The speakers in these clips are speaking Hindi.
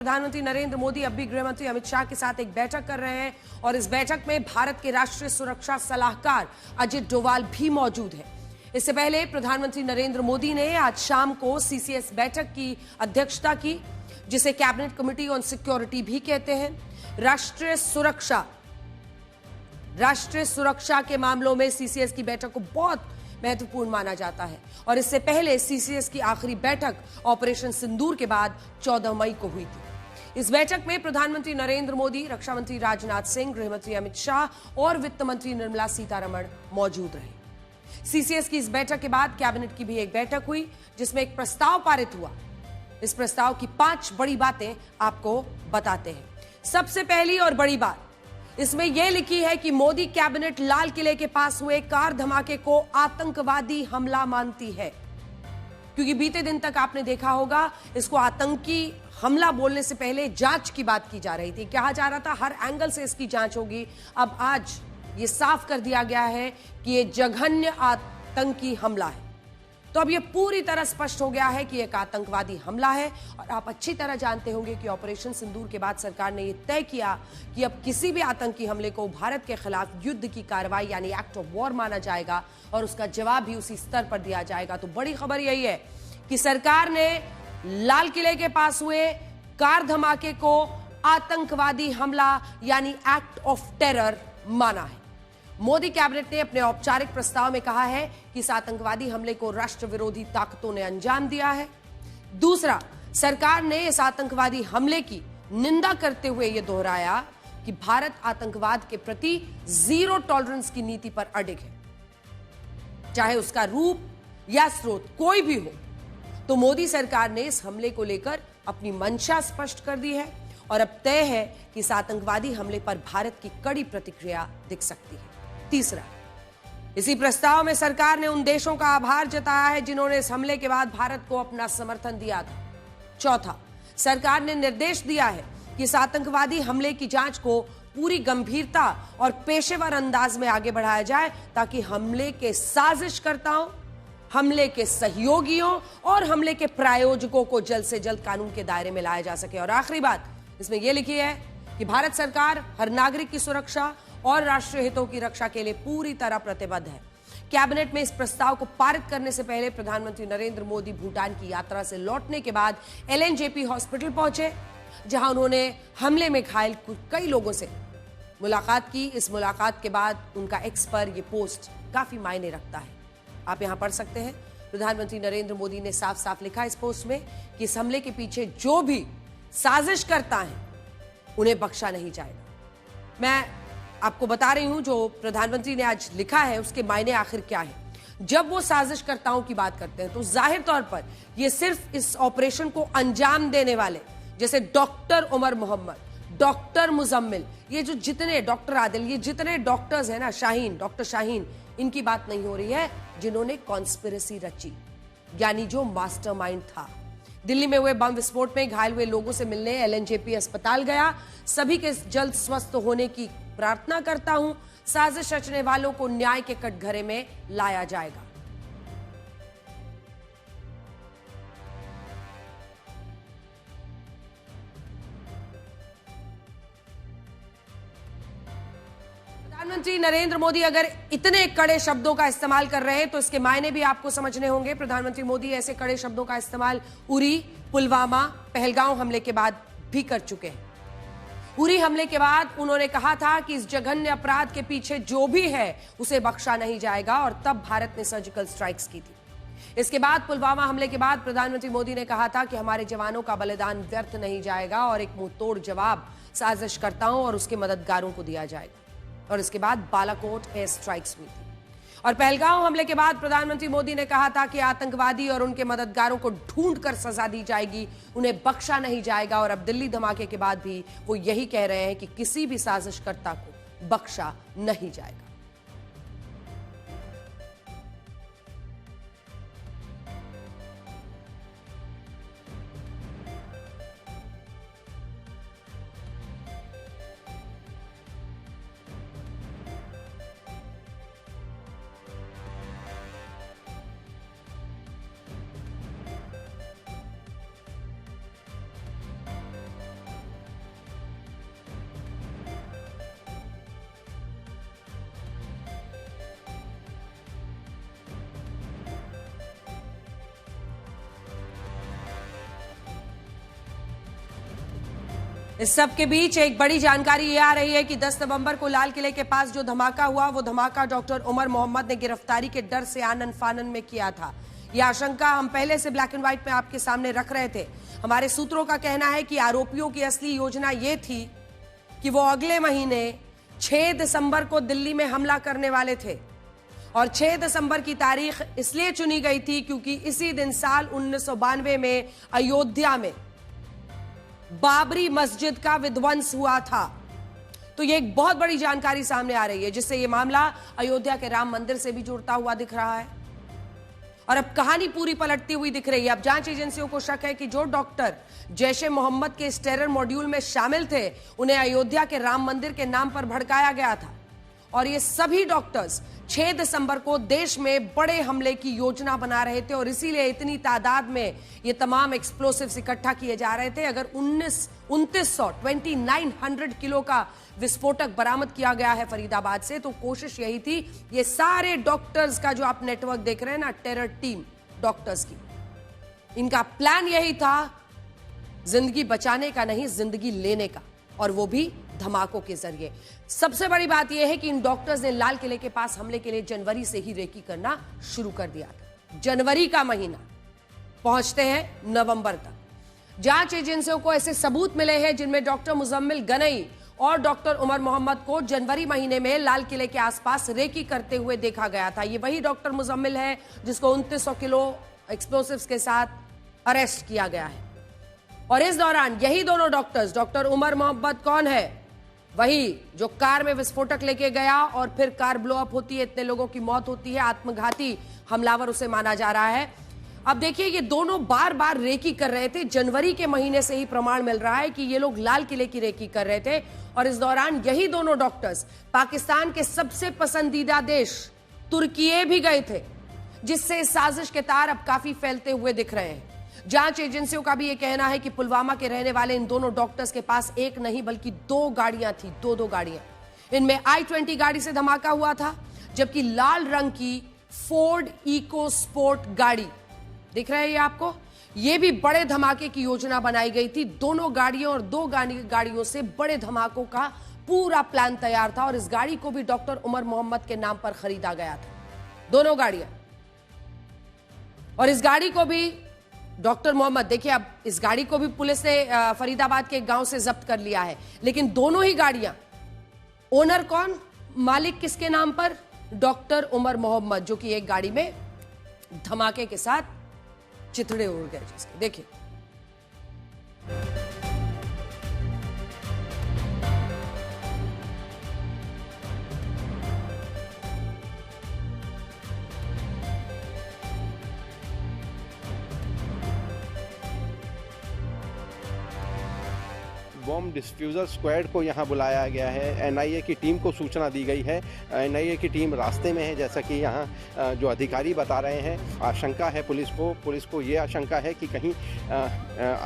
प्रधानमंत्री नरेंद्र मोदी अब भी गृह मंत्री अमित शाह के साथ एक बैठक कर रहे हैं और इस बैठक में भारत के राष्ट्रीय सुरक्षा सलाहकार अजित डोवाल भी मौजूद हैं। इससे पहले प्रधानमंत्री नरेंद्र मोदी ने आज शाम को सीसीएस बैठक की अध्यक्षता की, जिसे कैबिनेट कमेटी ऑन सिक्योरिटी भी कहते हैं। राष्ट्रीय सुरक्षा के मामलों में सीसीएस की बैठक को बहुत महत्वपूर्ण माना जाता है और इससे पहले सीसीएस की आखिरी बैठक ऑपरेशन सिंदूर के बाद 14 मई को हुई थी। इस बैठक में प्रधानमंत्री नरेंद्र मोदी, रक्षा मंत्री राजनाथ सिंह, गृह मंत्री अमित शाह और वित्त मंत्री निर्मला सीतारमण मौजूद रहे। सीसीएस की इस बैठक के बाद कैबिनेट की भी एक बैठक हुई, जिसमें एक प्रस्ताव पारित हुआ। इस प्रस्ताव की 5 बड़ी बातें आपको बताते हैं। सबसे पहली और बड़ी बात इसमें यह लिखी है कि मोदी कैबिनेट लाल किले के पास हुए कार धमाके को आतंकवादी हमला मानती है, क्योंकि बीते दिन तक आपने देखा होगा इसको आतंकी हमला बोलने से पहले जांच की बात की जा रही थी। कहा जा रहा था हर एंगल से इसकी जांच होगी। अब आज ये साफ कर दिया गया है कि ये जघन्य आतंकी हमला है। तो अब ये पूरी तरह स्पष्ट हो गया है कि एक आतंकवादी हमला है और आप अच्छी तरह जानते होंगे कि ऑपरेशन सिंदूर के बाद सरकार ने यह तय किया कि अब किसी भी आतंकी हमले को भारत के खिलाफ युद्ध की कार्रवाई यानी एक्ट ऑफ वॉर माना जाएगा और उसका जवाब भी उसी स्तर पर दिया जाएगा। तो बड़ी खबर यही है कि सरकार ने लाल किले के पास हुए कार धमाके को आतंकवादी हमला यानी एक्ट ऑफ टेरर माना है। मोदी कैबिनेट ने अपने औपचारिक प्रस्ताव में कहा है कि इस आतंकवादी हमले को राष्ट्र विरोधी ताकतों ने अंजाम दिया है। दूसरा, सरकार ने इस आतंकवादी हमले की निंदा करते हुए यह दोहराया कि भारत आतंकवाद के प्रति जीरो टॉलरेंस की नीति पर अडिग है, चाहे उसका रूप या स्रोत कोई भी हो। तो मोदी सरकार ने इस हमले को लेकर अपनी मंशा स्पष्ट कर दी है और अब तय है कि इस आतंकवादी हमले पर भारत की कड़ी प्रतिक्रिया दिख सकती है। तीसरा, इसी प्रस्ताव में सरकार ने उन देशों का आभार जताया है जिन्होंने इस हमले के बाद भारत को अपना समर्थन दिया था। चौथा, सरकार ने निर्देश दिया है कि इस आतंकवादी हमले की जांच को पूरी गंभीरता और पेशेवर अंदाज में आगे बढ़ाया जाए, ताकि हमले के साजिशकर्ताओं, हमले के सहयोगियों और हमले के प्रायोजकों को जल्द से जल्द कानून के दायरे में लाया जा सके। और आखिरी बात इसमें यह लिखी है कि भारत सरकार हर नागरिक की सुरक्षा और राष्ट्रीय हितों की रक्षा के लिए पूरी तरह प्रतिबद्ध है। कैबिनेट में इस प्रस्ताव को पारित करने से पहले प्रधानमंत्री नरेंद्र मोदी भूटान की यात्रा से लौटने के बाद एलएनजेपी हॉस्पिटल पहुंचे, जहां उन्होंने हमले में घायल कई लोगों से मुलाकात की। इस मुलाकात के बाद उनका एक्स पर यह पोस्ट काफी मायने रखता है। आप यहां पढ़ सकते हैं, प्रधानमंत्री नरेंद्र मोदी ने साफ साफ लिखा इस पोस्ट में कि इस हमले के पीछे जो भी साजिश करता है उन्हें बख्शा नहीं जाएगा। मैं आपको बता रही हूं जो प्रधानमंत्री ने आज लिखा है उसके मायने आखिर क्या है। जब वो साजिशकर्ताओं की बात करते हैं तो जाहिर तौर पर ये सिर्फ इस ऑपरेशन को अंजाम देने वाले, जैसे डॉक्टर उमर मोहम्मद, डॉक्टर मुजम्मिल, ये जो जितने डॉक्टर आदिल, ये जितने डॉक्टर्स हैं ना, शाहीन, डॉक्टर शाहीन, इनकी बात नहीं हो रही है जिन्होंने कॉन्स्पिरेसी रची, यानी जो मास्टरमाइंड था। दिल्ली में हुए बम विस्फोट में घायल हुए लोगों से मिलने एलएनजेपी अस्पताल गया। सभी के जल्द स्वस्थ होने की प्रार्थना करता हूं। साजिश रचने वालों को न्याय के कटघरे में लाया जाएगा। प्रधानमंत्री नरेंद्र मोदी अगर इतने कड़े शब्दों का इस्तेमाल कर रहे हैं तो इसके मायने भी आपको समझने होंगे। प्रधानमंत्री मोदी ऐसे कड़े शब्दों का इस्तेमाल उरी, पुलवामा, पहलगांव हमले के बाद भी कर चुके हैं। उरी हमले के बाद उन्होंने कहा था कि इस जघन्य अपराध के पीछे जो भी है उसे बख्शा नहीं जाएगा और तब भारत ने सर्जिकल स्ट्राइक्स की थी। इसके बाद पुलवामा हमले के बाद प्रधानमंत्री मोदी ने कहा था कि हमारे जवानों का बलिदान व्यर्थ नहीं जाएगा और एक मुंहतोड़ जवाब साजिशकर्ताओं और उसके मददगारों को दिया जाएगा। और इसके बाद बालाकोट एयर स्ट्राइक्स हुई थी। और पहलगांव हमले के बाद प्रधानमंत्री मोदी ने कहा था कि आतंकवादी और उनके मददगारों को ढूंढकर सजा दी जाएगी, उन्हें बख्शा नहीं जाएगा। और अब दिल्ली धमाके के बाद भी वो यही कह रहे हैं कि किसी भी साजिशकर्ता को बख्शा नहीं जाएगा। इस सब के बीच एक बड़ी जानकारी ये आ रही है कि 10 नवंबर को लाल किले के पास जो धमाका हुआ वो धमाका डॉक्टर उमर मोहम्मद ने गिरफ्तारी के डर से आनन फानन में किया था। यह आशंका हम पहले से ब्लैक एंड व्हाइट में आपके सामने रख रहे थे। हमारे सूत्रों का कहना है कि आरोपियों की असली योजना ये थी कि वो अगले महीने 6 दिसंबर को दिल्ली में हमला करने वाले थे और 6 दिसंबर की तारीख इसलिए चुनी गई थी क्योंकि इसी दिन साल 1992 में अयोध्या में बाबरी मस्जिद का विध्वंस हुआ था। तो ये एक बहुत बड़ी जानकारी सामने आ रही है जिससे ये मामला अयोध्या के राम मंदिर से भी जुड़ता हुआ दिख रहा है और अब कहानी पूरी पलटती हुई दिख रही है। अब जांच एजेंसियों को शक है कि जो डॉक्टर जैश ए मोहम्मद के इस टेरर मॉड्यूल में शामिल थे उन्हें अयोध्या के राम मंदिर के नाम पर भड़काया गया था और ये सभी डॉक्टर्स 6 दिसंबर को देश में बड़े हमले की योजना बना रहे थे और इसीलिए इतनी तादाद में ये तमाम एक्सप्लोसिव्स इकट्ठा किए जा रहे थे। अगर 2900 किलो का विस्फोटक बरामद किया गया है फरीदाबाद से तो कोशिश यही थी ये सारे डॉक्टर्स का जो आप नेटवर्क देख रहे हैं ना, टेरर टीम डॉक्टर्स की, इनका प्लान यही था जिंदगी बचाने का नहीं, जिंदगी लेने का, और वो भी धमाकों के जरिए। सबसे बड़ी बात यह है कि इन डॉक्टर्स ने लाल किले के पास हमले के लिए जनवरी से ही रेकी करना शुरू कर दिया था। जनवरी का महीना, पहुंचते हैं नवंबर तक। जांच एजेंसियों को ऐसे सबूत मिले हैं जिनमें डॉक्टर मुजम्मिल गनई और डॉक्टर उमर मोहम्मद को जनवरी महीने में लाल किले के आसपास रेकी करते हुए देखा गया था। ये वही डॉक्टर मुजम्मिल है जिसको 2900 किलो एक्सप्लोसिव्स के साथ अरेस्ट किया गया है और इस दौरान यही दोनों डॉक्टर्स, डॉक्टर उमर मोहम्मद कौन है, वही जो कार में विस्फोटक लेके गया और फिर कार ब्लो अप होती है, इतने लोगों की मौत होती है, आत्मघाती हमलावर उसे माना जा रहा है। अब देखिए ये दोनों बार बार रेकी कर रहे थे। जनवरी के महीने से ही प्रमाण मिल रहा है कि ये लोग लाल किले की रेकी कर रहे थे और इस दौरान यही दोनों डॉक्टर्स पाकिस्तान के सबसे पसंदीदा देश तुर्की भी गए थे, जिससे इस साजिश के तार अब काफी फैलते हुए दिख रहे हैं। जांच एजेंसियों का भी यह कहना है कि पुलवामा के रहने वाले इन दोनों डॉक्टर्स के पास एक नहीं बल्कि 2 गाड़ियां थी, दो गाड़ियां। इनमें i-20 गाड़ी से धमाका हुआ था जबकि लाल रंग की फोर्ड इको स्पोर्ट गाड़ी दिख रहा है ये आपको, ये भी बड़े धमाके की योजना बनाई गई थी। दोनों गाड़ियों और 2 गाड़ियों से बड़े धमाकों का पूरा प्लान तैयार था और इस गाड़ी को भी डॉक्टर उमर मोहम्मद के नाम पर खरीदा गया था, दोनों गाड़ियां। और इस गाड़ी को भी डॉक्टर मोहम्मद, देखिए अब इस गाड़ी को भी पुलिस ने फरीदाबाद के एक गांव से जब्त कर लिया है, लेकिन दोनों ही गाड़ियां, ओनर कौन, मालिक किसके नाम पर, डॉक्टर उमर मोहम्मद, जो कि एक गाड़ी में धमाके के साथ चिथड़े उड़ गए जिसके, देखिए। बॉम्ब डिस्फ्यूज़र स्क्वाड को यहाँ बुलाया गया है। एनआईए की टीम को सूचना दी गई है। एनआईए की टीम रास्ते में है, जैसा कि यहाँ जो अधिकारी बता रहे हैं। आशंका है पुलिस को ये आशंका है कि कहीं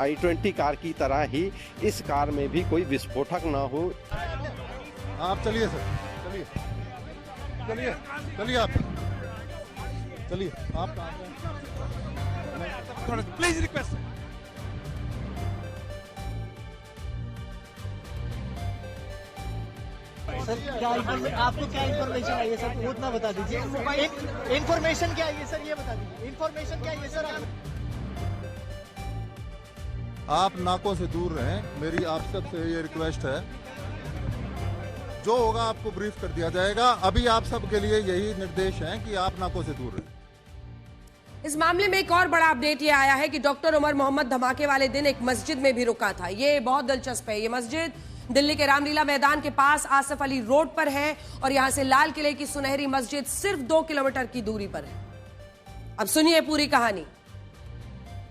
i-20 कार की तरह ही इस कार में भी कोई विस्फोटक ना हो। आप चलिए सर, चलिए आप प्लीज रिक्वेस्ट। सर क्या आपको क्या इन्फॉर्मेशन आई है सर, वो उतना बता दीजिए। इन्फॉर्मेशन क्या आई है सर, ये बता दीजिए। इन्फॉर्मेशन क्या आई है सर? आप नाकों से दूर रहें, मेरी आप सबसे ये रिक्वेस्ट है। जो होगा आपको ब्रीफ कर दिया जाएगा। अभी आप सबके लिए यही निर्देश हैं कि आप नाकों से दूर रहें। इस मामले में एक और बड़ा अपडेट ये आया है कि डॉक्टर उमर मोहम्मद धमाके वाले दिन एक मस्जिद में भी रुका था। ये बहुत दिलचस्प है। ये मस्जिद दिल्ली के रामलीला मैदान के पास आसफ अली रोड पर है और यहां से लाल किले की सुनहरी मस्जिद सिर्फ 2 किलोमीटर की दूरी पर है। अब सुनिए पूरी कहानी।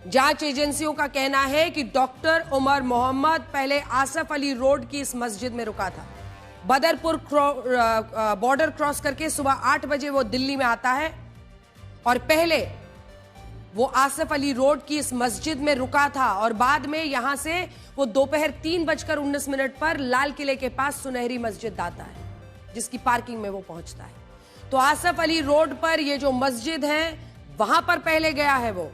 जांच एजेंसियों का कहना है कि डॉक्टर उमर मोहम्मद पहले आसफ अली रोड की इस मस्जिद में रुका था। बदरपुर बॉर्डर क्रॉस करके सुबह 8 बजे वो दिल्ली में आता है और पहले वो आसफ अली रोड की इस मस्जिद में रुका था और बाद में यहां से वो दोपहर 3:19 पर लाल किले के पास सुनहरी मस्जिद आता है, जिसकी पार्किंग में वो पहुंचता है। तो आसफ अली रोड पर ये जो मस्जिद है वहां पर पहले गया है वो,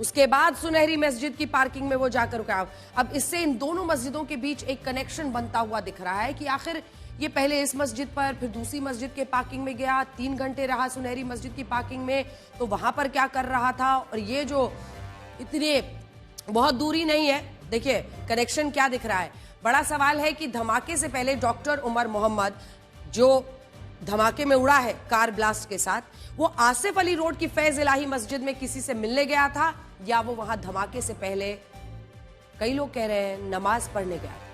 उसके बाद सुनहरी मस्जिद की पार्किंग में वो जाकर रुका। अब इससे इन दोनों मस्जिदों के बीच एक कनेक्शन बनता हुआ दिख रहा है कि आखिर ये पहले इस मस्जिद पर, फिर दूसरी मस्जिद के पार्किंग में गया, 3 घंटे रहा सुनहरी मस्जिद की पार्किंग में, तो वहां पर क्या कर रहा था। और ये जो इतने बहुत दूरी नहीं है, देखिए कनेक्शन क्या दिख रहा है। बड़ा सवाल है कि धमाके से पहले डॉक्टर उमर मोहम्मद जो धमाके में उड़ा है कार ब्लास्ट के साथ, वो आसिफ अली रोड की फैज इलाही मस्जिद में किसी से मिलने गया था, या वो वहां धमाके से पहले, कई लोग कह रहे हैं, नमाज पढ़ने गया था।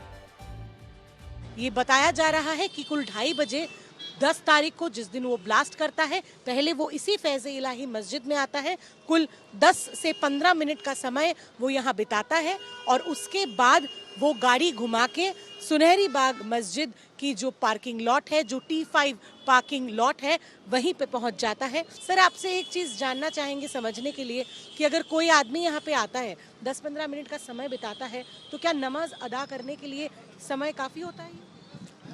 ये बताया जा रहा है कि कुल 2:30 बजे 10 तारीख को, जिस दिन वो ब्लास्ट करता है, पहले वो इसी फैज इलाही मस्जिद में आता है। कुल 10 से 15 मिनट का समय वो यहाँ बिताता है और उसके बाद वो गाड़ी घुमा के सुनहरी बाग मस्जिद की जो पार्किंग लॉट है, जो T5 पार्किंग लॉट है, वहीं पे पहुंच जाता है। सर, आपसे एक चीज़ जानना चाहेंगे समझने के लिए कि अगर कोई आदमी यहाँ पे आता है, 10-15 मिनट का समय बिताता है, तो क्या नमाज अदा करने के लिए समय काफ़ी होता है?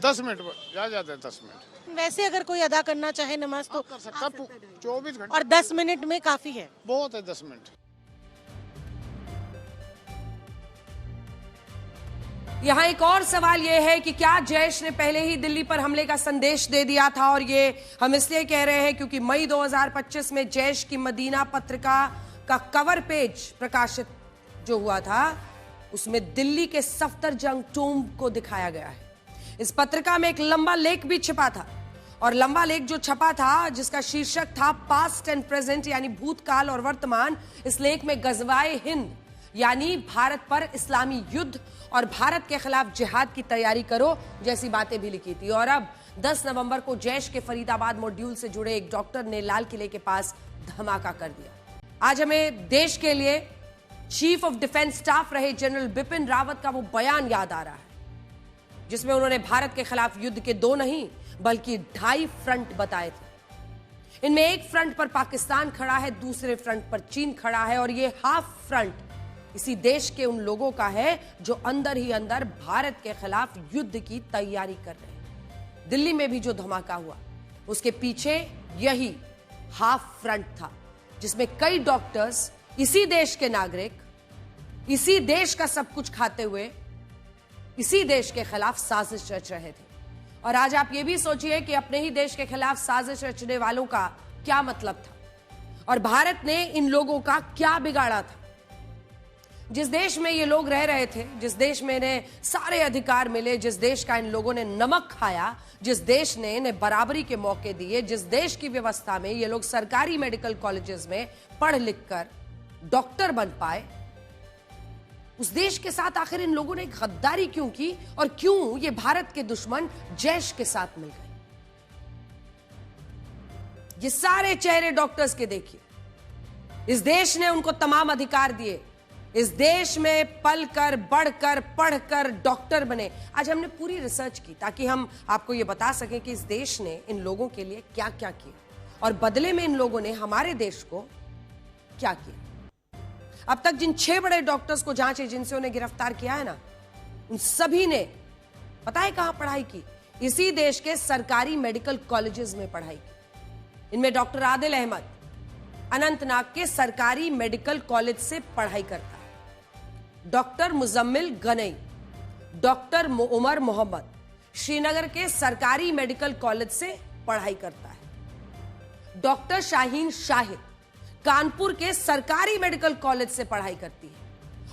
10 मिनट ज़्यादा है, 10 मिनट। वैसे अगर कोई अदा करना चाहे नमाज तो कर सकता, 24 घंटे। और 10 मिनट में काफ़ी है? बहुत है 10 मिनट। यहां एक और सवाल यह है कि क्या जैश ने पहले ही दिल्ली पर हमले का संदेश दे दिया था, और ये हम इसलिए कह रहे हैं क्योंकि मई 2025 में जैश की मदीना पत्रिका का कवर पेज प्रकाशित जो हुआ था, उसमें दिल्ली के सफदरजंग टूम्ब को दिखाया गया है। इस पत्रिका में एक लंबा लेख भी छिपा था, और लंबा लेख जो छपा था, जिसका शीर्षक था पास्ट एंड प्रेजेंट, यानी भूतकाल और वर्तमान। इस लेख में गजवाए हिंद यानी भारत पर इस्लामी युद्ध और भारत के खिलाफ जिहाद की तैयारी करो जैसी बातें भी लिखी थी। और अब 10 नवंबर को जैश के फरीदाबाद मॉड्यूल से जुड़े एक डॉक्टर ने लाल किले के पास धमाका कर दिया। आज हमें देश के लिए चीफ ऑफ डिफेंस स्टाफ रहे जनरल बिपिन रावत का वो बयान याद आ रहा है, जिसमें उन्होंने भारत के खिलाफ युद्ध के 2 नहीं बल्कि 2.5 फ्रंट बताए थे। इनमें एक फ्रंट पर पाकिस्तान खड़ा है, दूसरे फ्रंट पर चीन खड़ा है, और ये हाफ फ्रंट इसी देश के उन लोगों का है जो अंदर ही अंदर भारत के खिलाफ युद्ध की तैयारी कर रहे हैं। दिल्ली में भी जो धमाका हुआ, उसके पीछे यही हाफ फ्रंट था, जिसमें कई डॉक्टर्स, इसी देश के नागरिक, इसी देश का सब कुछ खाते हुए इसी देश के खिलाफ साजिश रच रहे थे। और आज आप ये भी सोचिए कि अपने ही देश के खिलाफ साजिश रचने वालों का क्या मतलब था, और भारत ने इन लोगों का क्या बिगाड़ा था। जिस देश में ये लोग रह रहे थे, जिस देश में इन्हें सारे अधिकार मिले, जिस देश का इन लोगों ने नमक खाया, जिस देश ने इन्हें बराबरी के मौके दिए, जिस देश की व्यवस्था में ये लोग सरकारी मेडिकल कॉलेजेस में पढ़ लिख कर डॉक्टर बन पाए, उस देश के साथ आखिर इन लोगों ने गद्दारी क्यों की, और क्यों ये भारत के दुश्मन जैश के साथ मिल गए। ये सारे चेहरे डॉक्टर्स के देखिए। इस देश ने उनको तमाम अधिकार दिए, इस देश में पलकर, बढ़कर, पढ़कर डॉक्टर बने। आज हमने पूरी रिसर्च की ताकि हम आपको यह बता सकें कि इस देश ने इन लोगों के लिए क्या क्या किया, और बदले में इन लोगों ने हमारे देश को क्या किया। अब तक जिन 6 बड़े डॉक्टर्स को जांच एजेंसियों ने गिरफ्तार किया है ना, उन सभी ने पता है कहां पढ़ाई की? इसी देश के सरकारी मेडिकल कॉलेजेस में पढ़ाई की। इनमें डॉक्टर आदिल अहमद अनंतनाग के सरकारी मेडिकल कॉलेज से पढ़ाई करता है, डॉक्टर मुजम्मिल गनई, डॉक्टर उमर मोहम्मद श्रीनगर के सरकारी मेडिकल कॉलेज से पढ़ाई करता है, डॉक्टर शाहीन शाहिद कानपुर के सरकारी मेडिकल कॉलेज से पढ़ाई करती है,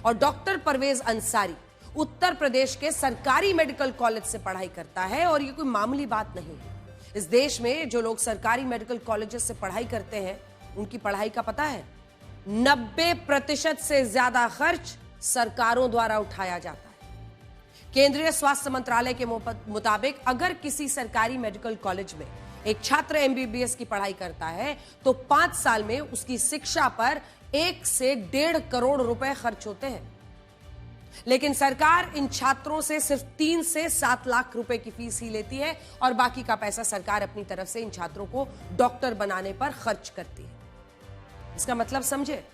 और डॉक्टर परवेज अंसारी उत्तर प्रदेश के सरकारी मेडिकल कॉलेज से पढ़ाई करता है। और ये कोई मामूली बात नहीं है। इस देश में जो लोग सरकारी मेडिकल कॉलेजेस से पढ़ाई करते हैं, उनकी पढ़ाई का पता है 90% से ज्यादा खर्च सरकारों द्वारा उठाया जाता है। केंद्रीय स्वास्थ्य मंत्रालय के मुताबिक अगर किसी सरकारी मेडिकल कॉलेज में एक छात्र MBBS की पढ़ाई करता है तो 5 साल में उसकी शिक्षा पर 1 से 1.5 करोड़ रुपए खर्च होते हैं। लेकिन सरकार इन छात्रों से सिर्फ 3 से 7 लाख रुपए की फीस ही लेती है, और बाकी का पैसा सरकार अपनी तरफ से इन छात्रों को डॉक्टर बनाने पर खर्च करती है। इसका मतलब समझे?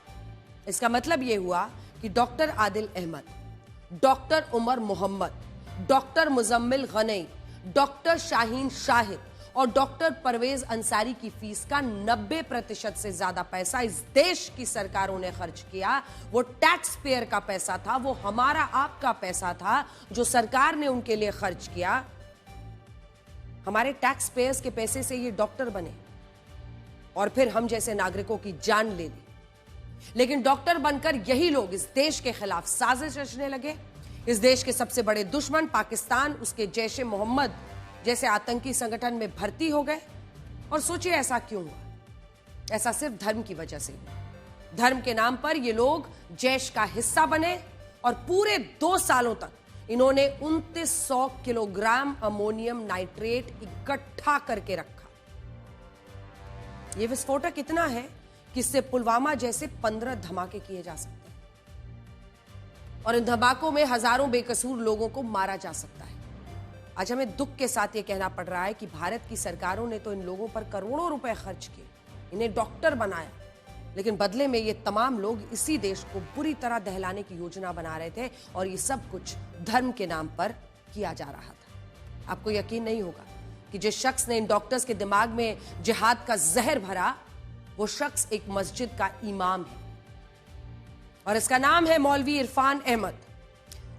इसका मतलब यह हुआ कि doctor Adil Ahmad, doctor Umar Mohammad, doctor Muzammil Ganai, doctor Shaheen Shahid और डॉक्टर परवेज अंसारी की फीस का 90% से ज्यादा पैसा इस देश की सरकारों ने खर्च किया। वो टैक्स पेयर का पैसा था, वो हमारा आपका पैसा था जो सरकार ने उनके लिए खर्च किया। हमारे टैक्स पेयर्स के पैसे से ये डॉक्टर बने और फिर हम जैसे नागरिकों की जान ले ली। लेकिन डॉक्टर बनकर यही लोग इस देश के खिलाफ साजिश रचने लगे। इस देश के सबसे बड़े दुश्मन पाकिस्तान, उसके जैश ए मोहम्मद जैसे आतंकी संगठन में भर्ती हो गए। और सोचिए ऐसा क्यों हुआ? ऐसा सिर्फ धर्म की वजह से हुआ। धर्म के नाम पर ये लोग जैश का हिस्सा बने और पूरे 2 सालों तक इन्होंने 2900 किलोग्राम अमोनियम नाइट्रेट इकट्ठा करके रखा। यह विस्फोटक इतना है कि इससे पुलवामा जैसे 15 धमाके किए जा सकते हैं और इन धमाकों में हजारों बेकसूर लोगों को मारा जा सकता है। आज हमें दुख के साथ यह कहना पड़ रहा है कि भारत की सरकारों ने तो इन लोगों पर करोड़ों रुपए खर्च किए, इन्हें डॉक्टर बनाया, लेकिन बदले में ये तमाम लोग इसी देश को बुरी तरह दहलाने की योजना बना रहे थे और ये सब कुछ धर्म के नाम पर किया जा रहा था। आपको यकीन नहीं होगा कि जिस शख्स ने इन डॉक्टर्स के दिमाग में जिहाद का जहर भरा, वो शख्स एक मस्जिद का इमाम है और इसका नाम है मौलवी इरफान अहमद।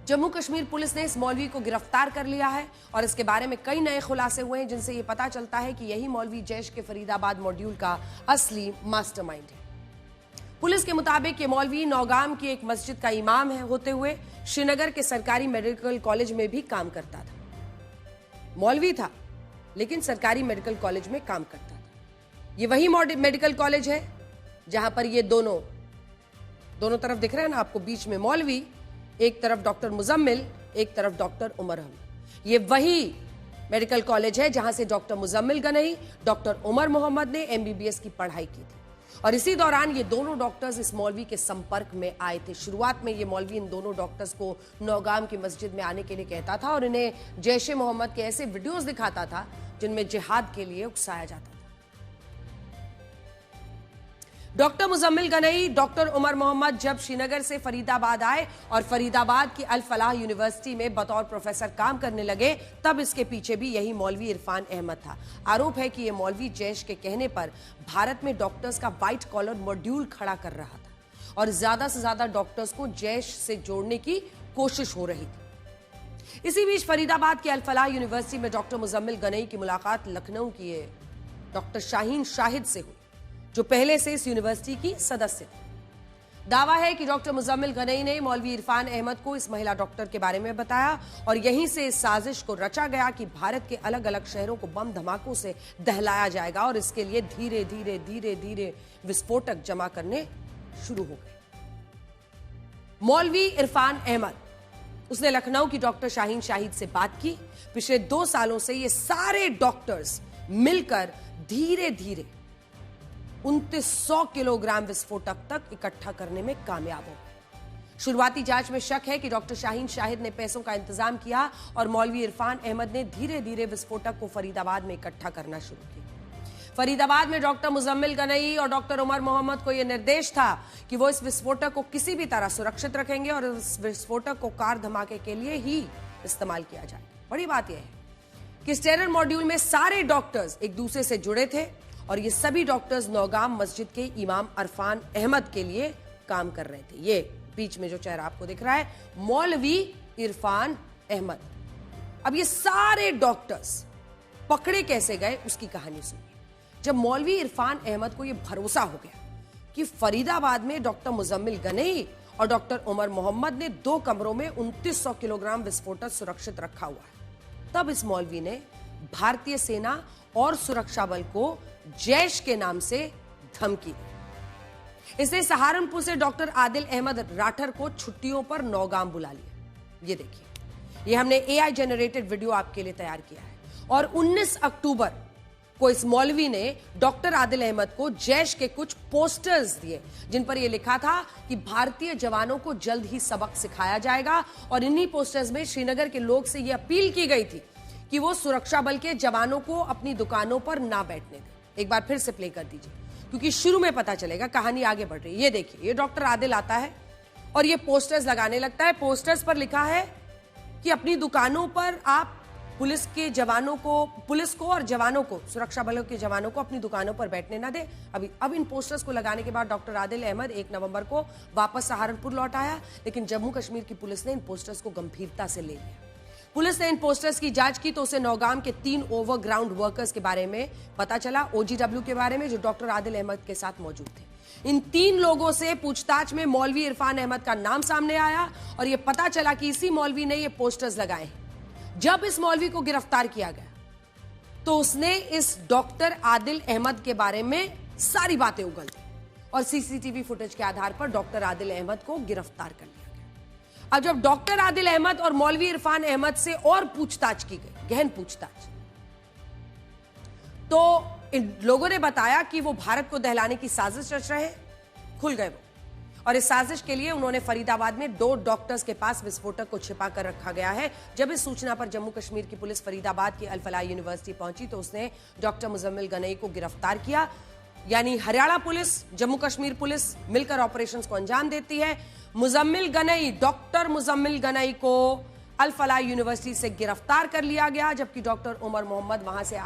जम्मू कश्मीर पुलिस ने इस मौलवी को गिरफ्तार कर लिया है और इसके बारे में कई नए खुलासे हुए हैं जिनसे यह पता चलता है कि यही मौलवी जैश के फरीदाबाद मॉड्यूल का असली मास्टरमाइंड है। पुलिस के मुताबिक ये मौलवी नौगाम की एक मस्जिद का इमाम है होते हुए श्रीनगर के सरकारी मेडिकल कॉलेज में भी काम करता था। मौलवी था लेकिन सरकारी मेडिकल कॉलेज में काम करता था। ये वही मेडिकल कॉलेज है जहां पर ये दोनों तरफ दिख रहे हैं ना आपको, बीच में मौलवी, एक तरफ डॉक्टर मुजम्मिल, एक तरफ डॉक्टर उमर अहमद। ये वही मेडिकल कॉलेज है जहां से डॉक्टर मुजम्मिल गनई, डॉक्टर उमर मोहम्मद ने MBBS की पढ़ाई की थी और इसी दौरान ये दोनों डॉक्टर्स इस मौलवी के संपर्क में आए थे। शुरुआत में ये मौलवी इन दोनों डॉक्टर्स को नौगाम की मस्जिद में आने के लिए कहता था और इन्हें जैश ए मोहम्मद के ऐसे वीडियोस दिखाता था जिनमें जिहाद के लिए उकसाया जाता था। डॉक्टर मुजम्मिल गनई, डॉक्टर उमर मोहम्मद जब श्रीनगर से फरीदाबाद आए और फरीदाबाद की अल फलाह यूनिवर्सिटी में बतौर प्रोफेसर काम करने लगे, तब इसके पीछे भी यही मौलवी इरफान अहमद था। आरोप है कि यह मौलवी जैश के कहने पर भारत में डॉक्टर्स का व्हाइट कॉलर मॉड्यूल खड़ा कर रहा था और ज्यादा से ज्यादा डॉक्टर्स को जैश से जोड़ने की कोशिश हो रही थी। इसी बीच फरीदाबाद की अल फलाह यूनिवर्सिटी में डॉक्टर मुजम्मिल गनई की मुलाकात लखनऊ की डॉक्टर शाहीन शाहिद से हुई जो पहले से इस यूनिवर्सिटी की सदस्य थी। दावा है कि डॉक्टर मुजम्मिल गनई ने मौलवी इरफान अहमद को इस महिला डॉक्टर के बारे में बताया और यहीं से इस साजिश को रचा गया कि भारत के अलग अलग शहरों को बम धमाकों से दहलाया जाएगा और इसके लिए धीरे धीरे धीरे धीरे विस्फोटक जमा करने शुरू हो गए। मौलवी इरफान अहमद, उसने लखनऊ की डॉक्टर शाहीन शाहिद से बात की। पिछले 2 सालों से ये सारे डॉक्टर्स मिलकर धीरे धीरे 2900 किलोग्राम विस्फोटक तक इकट्ठा करने में कामयाब हो गए। शुरुआती जांच में शक है कि डॉक्टर शाहीन शाहिद ने पैसों का इंतजाम किया और मौलवी इरफान अहमद ने धीरे धीरे विस्फोटक को फरीदाबाद में इकट्ठा करना शुरू किया। फरीदाबाद में डॉक्टर मुजम्मिल गनई और डॉक्टर उमर मोहम्मद को यह निर्देश था कि वो इस विस्फोटक को किसी भी तरह सुरक्षित रखेंगे और इस विस्फोटक को कार धमाके के लिए ही इस्तेमाल किया जाए। बड़ी बात यह है कि स्टेरर मॉड्यूल में सारे डॉक्टर्स एक दूसरे से जुड़े थे और ये सभी डॉक्टर्स नौगाम मस्जिद के इमाम इरफान अहमद के लिए काम कर रहे थे। ये बीच में जो चेहरा आपको दिख रहा है, मौलवी इरफान अहमद। अब ये सारे डॉक्टर्स पकड़े कैसे गए उसकी कहानी सुनिए। जब मौलवी इरफान अहमद को यह भरोसा हो गया कि फरीदाबाद में डॉक्टर मुजम्मिल गनई और डॉक्टर उमर मोहम्मद ने 2 कमरों में 2900 किलोग्राम विस्फोटक सुरक्षित रखा हुआ है, तब इस मौलवी ने भारतीय सेना और सुरक्षा बल को जैश के नाम से धमकी दी। इसने सहारनपुर से डॉक्टर आदिल अहमद राठर को छुट्टियों पर नौगाम बुला लिया। ये देखिए, ये हमने AI जनरेटेड वीडियो आपके लिए तैयार किया है और 19 अक्टूबर को इस मौलवी ने डॉक्टर आदिल अहमद को जैश के कुछ पोस्टर्स दिए जिन पर यह लिखा था कि भारतीय जवानों को जल्द ही सबक सिखाया जाएगा और इन्हीं पोस्टर्स में श्रीनगर के लोग से यह अपील की गई थी कि वो सुरक्षा बल के जवानों को अपनी दुकानों पर ना बैठने दें। एक बार फिर से प्ले कर दीजिए क्योंकि शुरू में पता चलेगा, कहानी आगे बढ़ रही है। ये देखिए, ये डॉक्टर आदिल आता है और ये पोस्टर्स लगाने लगता है। पोस्टर्स पर लिखा है कि अपनी दुकानों पर आप पुलिस को और जवानों को, सुरक्षा बलों के जवानों को अपनी दुकानों पर बैठने न दे। अब इन पोस्टर्स को लगाने के बाद डॉक्टर आदिल अहमद 1 नवंबर को वापस सहारनपुर लौट आया, लेकिन जम्मू कश्मीर की पुलिस ने इन पोस्टर्स को गंभीरता से ले लिया। पुलिस ने इन पोस्टर्स की जांच की तो उसे नौगाम के 3 ओवरग्राउंड वर्कर्स के बारे में पता चला, OGW के बारे में, जो डॉक्टर आदिल अहमद के साथ मौजूद थे। इन 3 लोगों से पूछताछ में मौलवी इरफान अहमद का नाम सामने आया और यह पता चला कि इसी मौलवी ने ये पोस्टर्स लगाए हैं। जब इस मौलवी को गिरफ्तार किया गया तो उसने इस डॉक्टर आदिल अहमद के बारे में सारी बातें उगल दी और सीसीटीवी फुटेज के आधार पर डॉक्टर आदिल अहमद को गिरफ्तार कर लिया गया। अब जब डॉक्टर आदिल अहमद और मौलवी इरफान अहमद से और पूछताछ की गई, गहन पूछताछ, तो इन लोगों ने बताया कि वो भारत को दहलाने की साजिश रच रहे, खुल गए वो। और इस साजिश के लिए उन्होंने फरीदाबाद में 2 डॉक्टर्स के पास विस्फोटक को छिपा कर रखा गया है। जब इस सूचना पर जम्मू कश्मीर की पुलिस फरीदाबाद की अल फलाह यूनिवर्सिटी पहुंची तो उसने डॉक्टर मुजम्मिल गनई को गिरफ्तार किया। यानी हरियाणा पुलिस, जम्मू कश्मीर पुलिस मिलकर ऑपरेशंस को अंजाम देती है। मुजम्मिल गनई, डॉक्टर मुजम्मिल गनई को अल फलाह यूनिवर्सिटी से गिरफ्तार कर लिया गया, जबकि डॉक्टर उमर मोहम्मद वहां से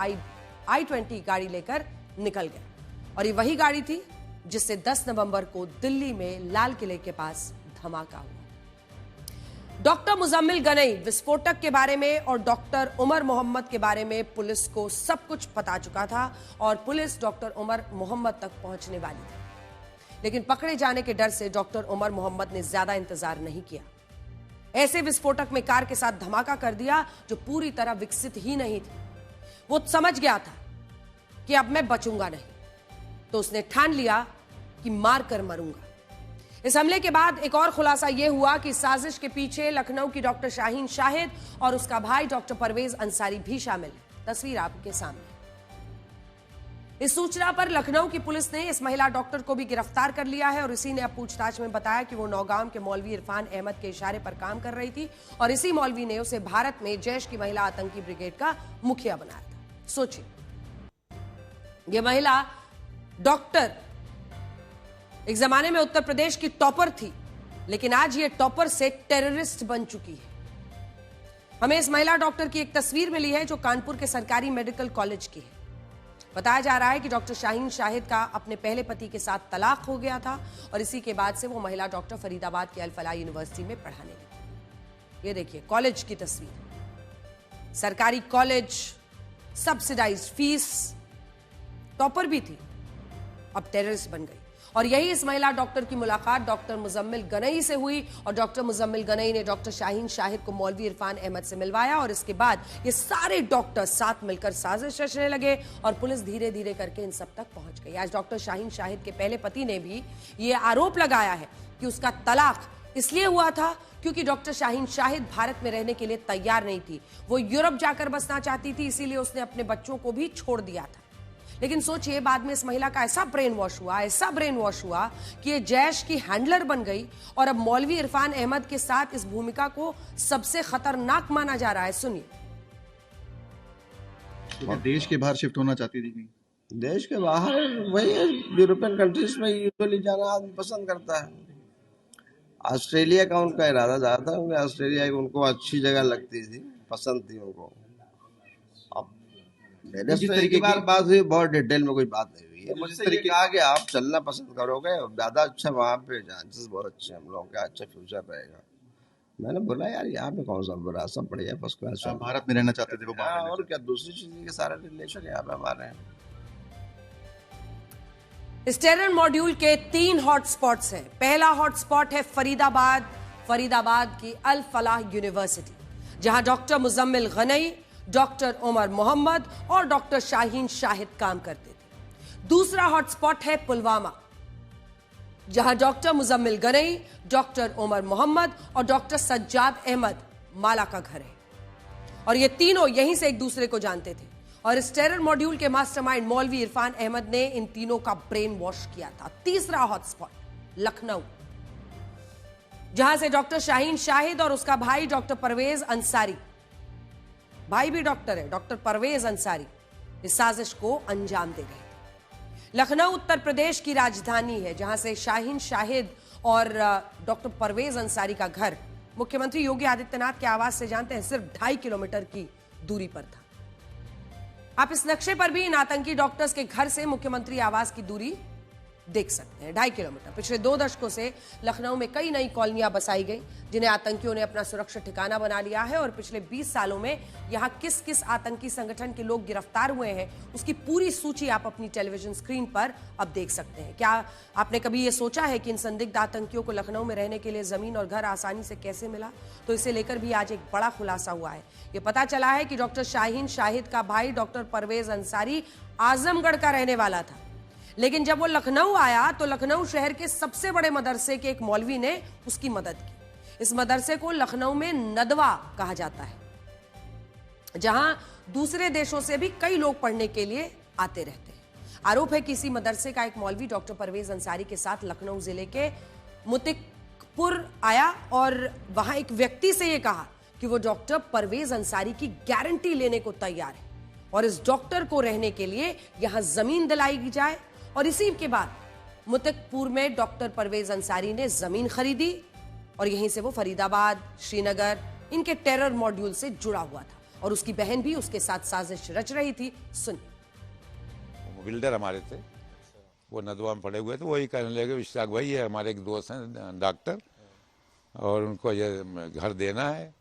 I-20 गाड़ी लेकर निकल गया। और ये वही गाड़ी थी जिससे 10 नवंबर को दिल्ली में लाल किले के पास धमाका हुआ। डॉक्टर मुजम्मिल गनई विस्फोटक के बारे में और डॉक्टर उमर मोहम्मद के बारे में पुलिस को सब कुछ पता चुका था और पुलिस डॉक्टर उमर मोहम्मद तक पहुंचने वाली थी, लेकिन पकड़े जाने के डर से डॉक्टर उमर मोहम्मद ने ज्यादा इंतजार नहीं किया। ऐसे विस्फोटक में कार के साथ धमाका कर दिया जो पूरी तरह विकसित ही नहीं थी। वो समझ गया था कि अब मैं बचूंगा नहीं, तो उसने ठान लिया कि मार कर मरूंगा। इस हमले के बाद एक और खुलासा यह हुआ कि साजिश के पीछे लखनऊ की डॉक्टर शाहीन शाहिद और उसका भाई डॉक्टर परवेज अंसारी भी शामिल है। तस्वीर आपके सामने। इस सूचना पर लखनऊ की पुलिस ने इस महिला डॉक्टर को भी गिरफ्तार कर लिया है और इसी ने अब पूछताछ में बताया कि वो नौगाम के मौलवी इरफान अहमद के इशारे पर काम कर रही थी और इसी मौलवी ने उसे भारत में जैश की महिला आतंकी ब्रिगेड का मुखिया बनाया था। सोचिए, ये महिला डॉक्टर एक जमाने में उत्तर प्रदेश की टॉपर थी, लेकिन आज ये टॉपर से टेररिस्ट बन चुकी है। हमें इस महिला डॉक्टर की एक तस्वीर मिली है जो कानपुर के सरकारी मेडिकल कॉलेज की है। बताया जा रहा है कि डॉक्टर शाहीन शाहिद का अपने पहले पति के साथ तलाक हो गया था और इसी के बाद से वो महिला डॉक्टर फरीदाबाद की अल फलाह यूनिवर्सिटी में पढ़ाने लगी। ये देखिए कॉलेज की तस्वीर, सरकारी कॉलेज, सब्सिडाइज्ड फीस, टॉपर भी थी, अब टेररिस्ट बन गई। और यही इस महिला डॉक्टर की मुलाकात डॉक्टर मुजम्मिल गनई से हुई और डॉक्टर मुजम्मिल गनई ने डॉक्टर शाहीन शाहिद को मौलवी इरफान अहमद से मिलवाया और इसके बाद ये सारे डॉक्टर साथ मिलकर साजिश रचने लगे और पुलिस धीरे धीरे करके इन सब तक पहुंच गई। आज डॉक्टर शाहीन शाहिद के पहले पति ने भी ये आरोप लगाया है कि उसका तलाक इसलिए हुआ था क्योंकि डॉक्टर शाहीन शाहिद भारत में रहने के लिए तैयार नहीं थी। वो यूरोप जाकर बसना चाहती थी, इसीलिए उसने अपने बच्चों को भी छोड़ दिया था। लेकिन सोचिए, बाद में इस महिला का ऐसा ब्रेन वॉश हुआ कि ये जैश की हैंडलर बन गई और अब मौलवी इरफान अहमद के साथ इस भूमिका को सबसे खतरनाक माना जा रहा है। सुनिए। तो देश के बाहर शिफ्ट होना चाहती थी? देश के बाहर वही यूरोपियन कंट्रीज में यूजुअली जाना आदमी पसंद करता है। ऑस्ट्रेलिया का उनका इरादा ज्यादा था, क्योंकि ऑस्ट्रेलिया उनको अच्छी जगह लगती थी, पसंद थी उनको। मेरे से एक बार बात हुई, बहुत डिटेल में कोई बात नहीं हुई है। मुझसे ये कहा कि आप चलना पसंद करोगे, ज्यादा अच्छा वहाँ पे चांसेस बहुत अच्छे हैं, हम लोगों का अच्छा फ्यूचर रहेगा। मैंने बोला यार यहाँ पे कौन सा बुरा, सब बढ़िया, फर्स्ट क्लास। भारत में रहना चाहते थे वो? और क्या, दूसरी चीज के सारे रिलेशन यहाँ पे हमारे हैं। इस टेरर मॉड्यूल के 3 हॉटस्पॉट्स हैं। पहला हॉटस्पॉट है फरीदाबाद की अल फलाह यूनिवर्सिटी, जहां डॉक्टर मुजम्मिल गनई, डॉक्टर उमर मोहम्मद और डॉक्टर शाहीन शाहिद काम करते थे। दूसरा हॉटस्पॉट है पुलवामा, जहां डॉक्टर मुजम्मिल गनई, डॉक्टर उमर मोहम्मद और डॉक्टर सज्जाद अहमद माला का घर है और ये तीनों यहीं से एक दूसरे को जानते थे। और इस टेरर मॉड्यूल के मास्टरमाइंड मौलवी इरफान अहमद ने इन तीनों का ब्रेन वॉश किया था। तीसरा हॉटस्पॉट लखनऊ, जहां से डॉक्टर शाहीन शाहिद और उसका भाई डॉक्टर परवेज अंसारी, भाई भी डॉक्टर है, डॉक्टर परवेज अंसारी, इस साजिश को अंजाम दे गए। लखनऊ उत्तर प्रदेश की राजधानी है, जहां से शाहीन शाहिद और डॉक्टर परवेज अंसारी का घर मुख्यमंत्री योगी आदित्यनाथ के आवास से जानते हैं सिर्फ 2.5 किलोमीटर की दूरी पर था। आप इस नक्शे पर भी इन आतंकी डॉक्टर्स के घर से मुख्यमंत्री आवास की दूरी देख सकते हैं, 2.5 किलोमीटर। पिछले 2 दशकों से लखनऊ में कई नई कॉलोनियां बसाई गई जिन्हें आतंकियों ने अपना सुरक्षित ठिकाना बना लिया है और पिछले 20 सालों में यहां किस किस आतंकी संगठन के लोग गिरफ्तार हुए हैं उसकी पूरी सूची आप अपनी टेलीविजन स्क्रीन पर अब देख सकते हैं। क्या आपने कभी यह सोचा है कि इन संदिग्ध आतंकियों को लखनऊ में रहने के लिए जमीन और घर आसानी से कैसे मिला? तो इसे लेकर भी आज एक बड़ा खुलासा हुआ है। यह पता चला है कि डॉक्टर शाहीन शाहिद का भाई डॉक्टर परवेज अंसारी आजमगढ़ का रहने वाला था, लेकिन जब वो लखनऊ आया तो लखनऊ शहर के सबसे बड़े मदरसे के एक मौलवी ने उसकी मदद की। इस मदरसे को लखनऊ में नदवा कहा जाता है, जहां दूसरे देशों से भी कई लोग पढ़ने के लिए आते रहते हैं। आरोप है कि इसी मदरसे का एक मौलवी डॉक्टर परवेज अंसारी के साथ लखनऊ जिले के मुतिकपुर आया और वहां एक व्यक्ति से यह कहा कि वो डॉक्टर परवेज अंसारी की गारंटी लेने को तैयार है और इस डॉक्टर को रहने के लिए यहां जमीन दिलाई जाए। और इसी के बाद मुतिकपुर में डॉक्टर परवेज अंसारी ने जमीन खरीदी और यहीं से वो फरीदाबाद, श्रीनगर इनके टेरर मॉड्यूल से जुड़ा हुआ था और उसकी बहन भी उसके साथ साजिश रच रही थी। सुनिए। बिल्डर हमारे थे, वो नदवा में पड़े हुए थे, वही कहने लगे इश्ताक भाई ये हमारे एक दोस्त हैं डॉक्टर और उनको ये घर देना है,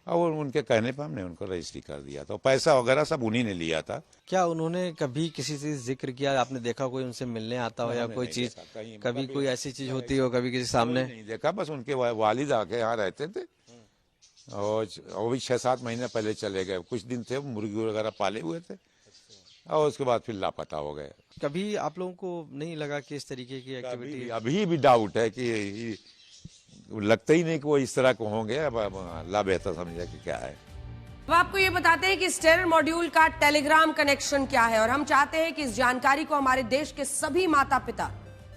और उनके कहने पर हमने उनको रजिस्ट्री कर दिया था। पैसा वगैरह सब उन्हीं ने लिया था। क्या उन्होंने कभी किसी से जिक्र किया? आपने देखा कोई उनसे मिलने आता हो या कोई चीज, कभी कोई ऐसी चीज होती हो कभी किसी सामने? नहीं देखा, बस उनके वालिद आके यहाँ रहते थे और वो भी 6-7 महीने पहले चले गए। कुछ दिन थे, मुर्गी वगैरह पाले हुए थे और उसके बाद फिर लापता हो गए। कभी आप लोगों को नहीं लगा कि इस तरीके की एक्टिविटी? अभी भी डाउट है कि लगता ही नहीं कि वो इस तरह को होंगे। अब अल्लाह बेहतर समझे कि क्या है। अब आपको ये बताते हैं कि इस टेरर मॉड्यूल का टेलीग्राम कनेक्शन क्या है और हम चाहते हैं कि इस जानकारी को हमारे देश के सभी माता पिता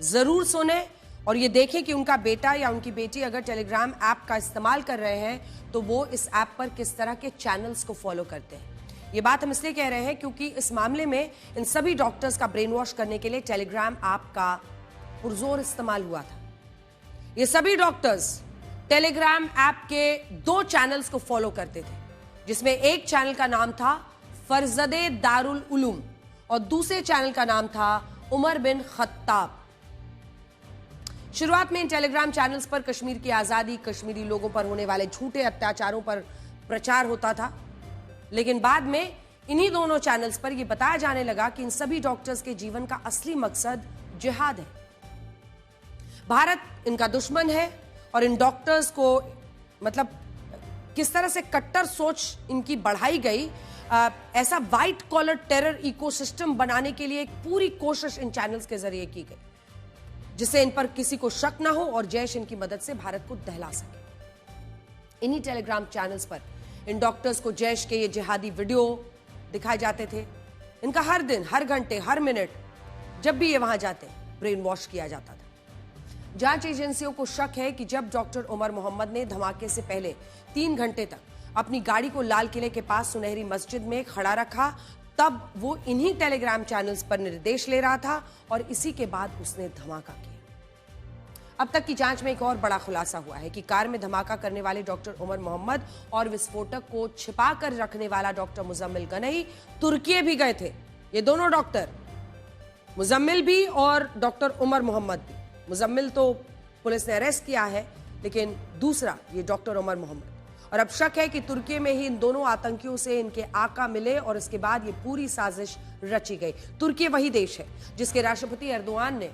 जरूर सुने और ये देखें कि उनका बेटा या उनकी बेटी अगर टेलीग्राम ऐप का इस्तेमाल कर रहे हैं तो वो इस ऐप पर किस तरह के चैनल्स को फॉलो करते हैं। ये बात हम इसलिए कह रहे हैं क्योंकि इस मामले में इन सभी डॉक्टर्स का ब्रेन वॉश करने के लिए टेलीग्राम ऐप का पुरजोर इस्तेमाल हुआ था। ये सभी डॉक्टर्स टेलीग्राम ऐप के 2 चैनल्स को फॉलो करते थे, जिसमें एक चैनल का नाम था फरजदे दारुल उलूम और दूसरे चैनल का नाम था उमर बिन खत्ताब। शुरुआत में इन टेलीग्राम चैनल्स पर कश्मीर की आजादी, कश्मीरी लोगों पर होने वाले झूठे अत्याचारों पर प्रचार होता था, लेकिन बाद में इन्हीं दोनों चैनल्स पर यह बताया जाने लगा कि इन सभी डॉक्टर्स के जीवन का असली मकसद जिहाद है। भारत इनका दुश्मन है और इन डॉक्टर्स को मतलब किस तरह से कट्टर सोच इनकी बढ़ाई गई, ऐसा व्हाइट कॉलर टेरर इकोसिस्टम बनाने के लिए एक पूरी कोशिश इन चैनल्स के जरिए की गई, जिससे इन पर किसी को शक ना हो और जैश इनकी मदद से भारत को दहला सके। इन्हीं टेलीग्राम चैनल्स पर इन डॉक्टर्स को जैश के ये जिहादी वीडियो दिखाए जाते थे। इनका हर दिन, हर घंटे, हर मिनट जब भी ये वहां जाते ब्रेन वॉश किया जाता था। जांच एजेंसियों को शक है कि जब डॉक्टर उमर मोहम्मद ने धमाके से पहले 3 घंटे तक अपनी गाड़ी को लाल किले के पास सुनहरी मस्जिद में खड़ा रखा, तब वो इन्हीं टेलीग्राम चैनल्स पर निर्देश ले रहा था और इसी के बाद उसने धमाका किया। अब तक की जांच में एक और बड़ा खुलासा हुआ है कि कार में धमाका करने वाले डॉक्टर उमर मोहम्मद और विस्फोटक को छिपा कर रखने वाला डॉक्टर मुजम्मिल गनई तुर्की भी गए थे। ये दोनों डॉक्टर, मुजम्मिल भी और डॉक्टर उमर मोहम्मद भी। मुजम्मिल तो पुलिस ने अरेस्ट किया है, लेकिन दूसरा ये डॉक्टर उमर मोहम्मद। और अब शक है कि तुर्की में ही इन दोनों आतंकियों से इनके आका मिले और इसके बाद ये पूरी साजिश रची गई। तुर्की वही देश है जिसके राष्ट्रपति एर्दोआन ने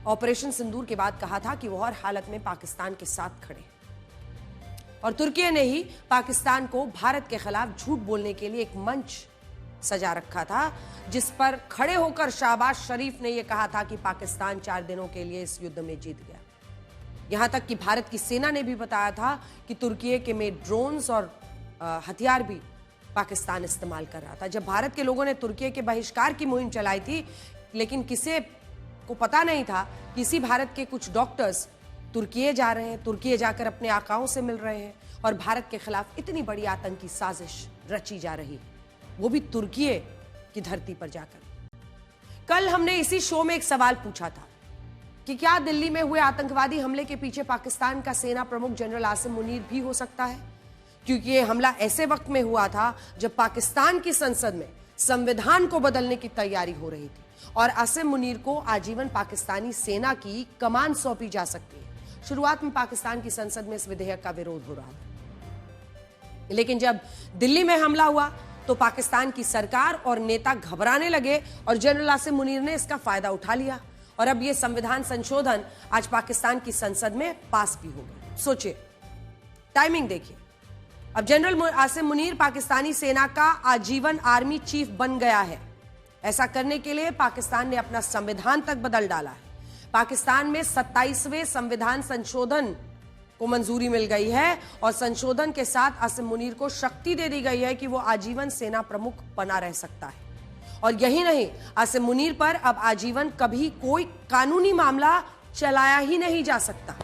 ऑपरेशन सिंदूर के बाद कहा था कि वो हर हालत में पाकिस्तान के साथ खड़े हैं। और तुर्की ने ही पाकिस्तान को भारत के खिलाफ झूठ बोलने के लिए एक मंच सजा रखा था, जिस पर खड़े होकर शहबाज शरीफ ने यह कहा था कि पाकिस्तान 4 दिनों के लिए इस युद्ध में जीत गया। यहां तक कि भारत की सेना ने भी बताया था कि तुर्की के में ड्रोन्स और हथियार भी पाकिस्तान इस्तेमाल कर रहा था। जब भारत के लोगों ने तुर्की के बहिष्कार की मुहिम चलाई थी, लेकिन किसी को पता नहीं था कि इसी भारत के कुछ डॉक्टर्स तुर्की जा रहे हैं, तुर्की जाकर अपने आकाओं से मिल रहे हैं और भारत के खिलाफ इतनी बड़ी आतंकी साजिश रची जा रही है, वो भी तुर्की की धरती पर जाकर। कल हमने इसी शो में एक सवाल पूछा था कि क्या दिल्ली में हुए आतंकवादी हमले के पीछे पाकिस्तान का सेना प्रमुख जनरल आसिम मुनीर भी हो सकता है? क्योंकि ये हमला ऐसे वक्त में हुआ था जब पाकिस्तान की संसद में संविधान को बदलने की तैयारी हो रही थी और आसिम मुनीर को आजीवन पाकिस्तानी सेना की कमान सौंपी जा सकती है। शुरुआत में पाकिस्तान की संसद में इस विधेयक का विरोध हो रहा था, लेकिन जब दिल्ली में हमला हुआ तो पाकिस्तान की सरकार और नेता घबराने लगे और जनरल आसिम मुनीर ने इसका फायदा उठा लिया और अब यह संविधान संशोधन आज पाकिस्तान की संसद में पास भी हो गया। सोचिए, टाइमिंग देखिए, अब जनरल आसिम मुनीर पाकिस्तानी सेना का आजीवन आर्मी चीफ बन गया है। ऐसा करने के लिए पाकिस्तान ने अपना संविधान तक बदल डाला है। पाकिस्तान में 27वें संविधान संशोधन को मंजूरी मिल गई है और संशोधन के साथ आसिम मुनीर को शक्ति दे दी गई है कि वो आजीवन सेना प्रमुख बना रह सकता है। और यही नहीं, आसिम मुनीर पर अब आजीवन कभी कोई कानूनी मामला चलाया ही नहीं जा सकता।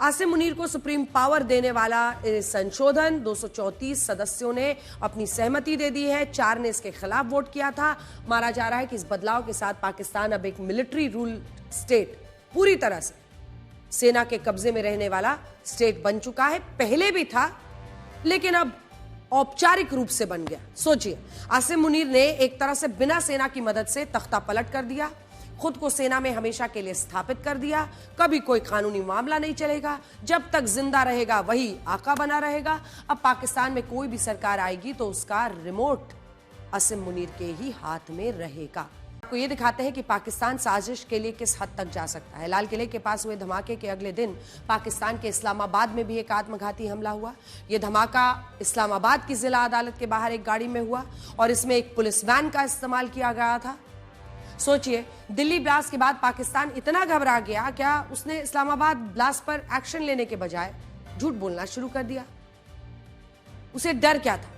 आसिम मुनीर को सुप्रीम पावर देने वाला संशोधन 234 सदस्यों ने अपनी सहमति दे दी है, 4 ने इसके खिलाफ वोट किया था। माना जा रहा है कि इस बदलाव के साथ पाकिस्तान अब एक मिलिट्री रूल स्टेट, पूरी तरह से सेना के कब्जे में रहने वाला स्टेट बन चुका है। पहले भी था, लेकिन अब औपचारिक रूप से बन गया। सोचिए, आसिम मुनीर ने एक तरह से बिना सेना की मदद से तख्ता पलट कर दिया, खुद को सेना में हमेशा के लिए स्थापित कर दिया। कभी कोई कानूनी मामला नहीं चलेगा, जब तक जिंदा रहेगा वही आका बना रहेगा। अब पाकिस्तान में कोई भी सरकार आएगी तो उसका रिमोट आसिम मुनीर के ही हाथ में रहेगा। आपको ये दिखाते हैं कि पाकिस्तान साजिश के लिए किस हद तक जा सकता है। लाल किले के पास हुए धमाके के अगले दिन पाकिस्तान के इस्लामाबाद में भी एक आत्मघाती हमला हुआ। यह धमाका इस्लामाबाद की जिला अदालत के बाहर एक गाड़ी में हुआ और इसमें एक पुलिस वैन का इस्तेमाल किया गया था। सोचिए, दिल्ली ब्लास्ट के बाद पाकिस्तान इतना घबरा गया, क्या उसने इस्लामाबाद ब्लास्ट पर एक्शन लेने के बजाय झूठ बोलना शुरू कर दिया? उसे डर क्या था?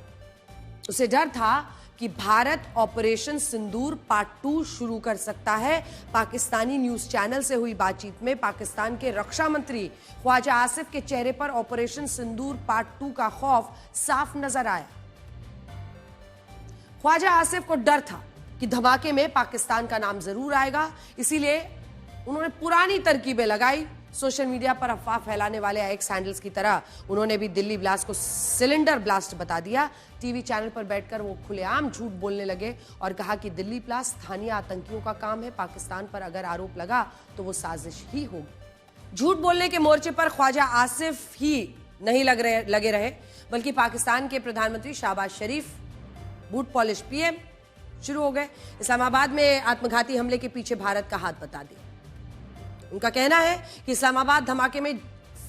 उसे डर था कि भारत ऑपरेशन सिंदूर पार्ट 2 शुरू कर सकता है। पाकिस्तानी न्यूज चैनल से हुई बातचीत में पाकिस्तान के रक्षा मंत्री ख्वाजा आसिफ के चेहरे पर ऑपरेशन सिंदूर पार्ट 2 का खौफ साफ नजर आया। ख्वाजा आसिफ को डर था कि धमाके में पाकिस्तान का नाम जरूर आएगा, इसीलिए उन्होंने पुरानी तरकीबें लगाई। सोशल मीडिया पर अफवाह फैलाने वाले एक्स हैंडल्स की तरह उन्होंने भी दिल्ली ब्लास्ट को सिलेंडर ब्लास्ट बता दिया। टीवी चैनल पर बैठकर वो खुलेआम झूठ बोलने लगे और कहा कि दिल्ली ब्लास्ट स्थानीय आतंकियों का काम है। पाकिस्तान पर अगर आरोप लगा तो वो साजिश ही होगी। झूठ बोलने के मोर्चे पर ख्वाजा आसिफ ही नहीं लगे रहे, बल्कि पाकिस्तान के प्रधानमंत्री शहबाज शरीफ, बूट पॉलिश पीएम शुरू हो गए। इस्लामाबाद में आत्मघाती हमले के पीछे भारत का हाथ बता दिया। उनका कहना है कि इस्लामाबाद धमाके में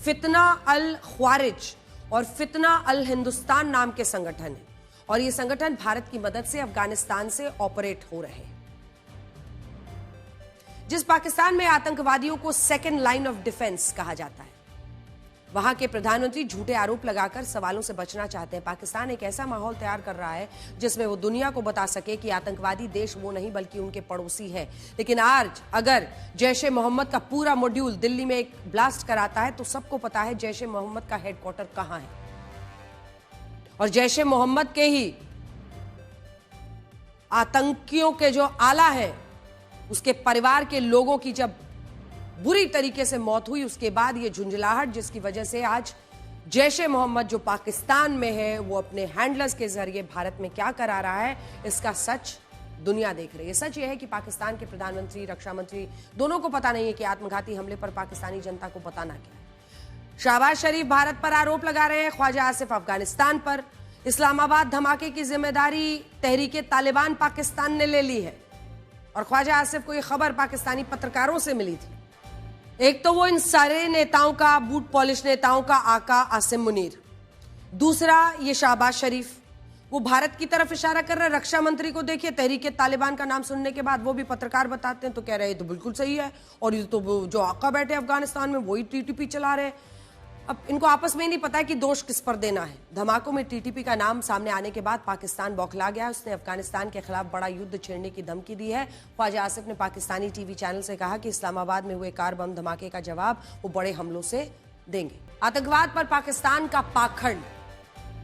फितना अल ख्वारिज और फितना अल हिंदुस्तान नाम के संगठन है और ये संगठन भारत की मदद से अफगानिस्तान से ऑपरेट हो रहे हैं। जिस पाकिस्तान में आतंकवादियों को सेकेंड लाइन ऑफ डिफेंस कहा जाता है, वहां के प्रधानमंत्री झूठे आरोप लगाकर सवालों से बचना चाहते हैं। पाकिस्तान एक ऐसा माहौल तैयार कर रहा है जिसमें वो दुनिया को बता सके कि आतंकवादी देश वो नहीं बल्कि उनके पड़ोसी है। लेकिन आज अगर जैश ए मोहम्मद का पूरा मॉड्यूल दिल्ली में एक ब्लास्ट कराता है तो सबको पता है जैश ए मोहम्मद का हेडक्वार्टर कहां है और जैश ए मोहम्मद के ही आतंकियों के जो आला है उसके परिवार के लोगों की जब बुरी तरीके से मौत हुई, उसके बाद ये झुंझलाहट जिसकी वजह से आज जैश ए मोहम्मद जो पाकिस्तान में है वो अपने हैंडलर्स के जरिए भारत में क्या करा रहा है, इसका सच दुनिया देख रही है। सच ये है कि पाकिस्तान के प्रधानमंत्री, रक्षा मंत्री दोनों को पता नहीं है कि आत्मघाती हमले पर पाकिस्तानी जनता को बताना क्या है। शहबाज शरीफ भारत पर आरोप लगा रहे हैं, ख्वाजा आसिफ अफगानिस्तान पर। इस्लामाबाद धमाके की जिम्मेदारी तहरीके तालिबान पाकिस्तान ने ले ली है और ख्वाजा आसिफ को यह खबर पाकिस्तानी पत्रकारों से मिली थी। एक तो वो इन सारे नेताओं का, बूट पॉलिश नेताओं का आका आसिम मुनीर, दूसरा ये शहबाज शरीफ, वो भारत की तरफ इशारा कर रहे हैं। रक्षा मंत्री को देखिए, तहरीके तालिबान का नाम सुनने के बाद वो भी पत्रकार बताते हैं तो कह रहे हैं तो बिल्कुल सही है और ये तो जो आका बैठे अफगानिस्तान में वही टीटीपी चला रहे हैं। अब इनको आपस में ही नहीं पता है कि दोष किस पर देना है। धमाकों में टीटीपी का नाम सामने आने के बाद पाकिस्तान बौखला गया। उसने अफगानिस्तान के खिलाफ बड़ा युद्ध छेड़ने की धमकी दी है। ख्वाजा आसिफ ने पाकिस्तानी टीवी चैनल से कहा कि इस्लामाबाद में हुए कार बम धमाके का जवाब वो बड़े हमलों से देंगे। आतंकवाद पर पाकिस्तान का पाखंड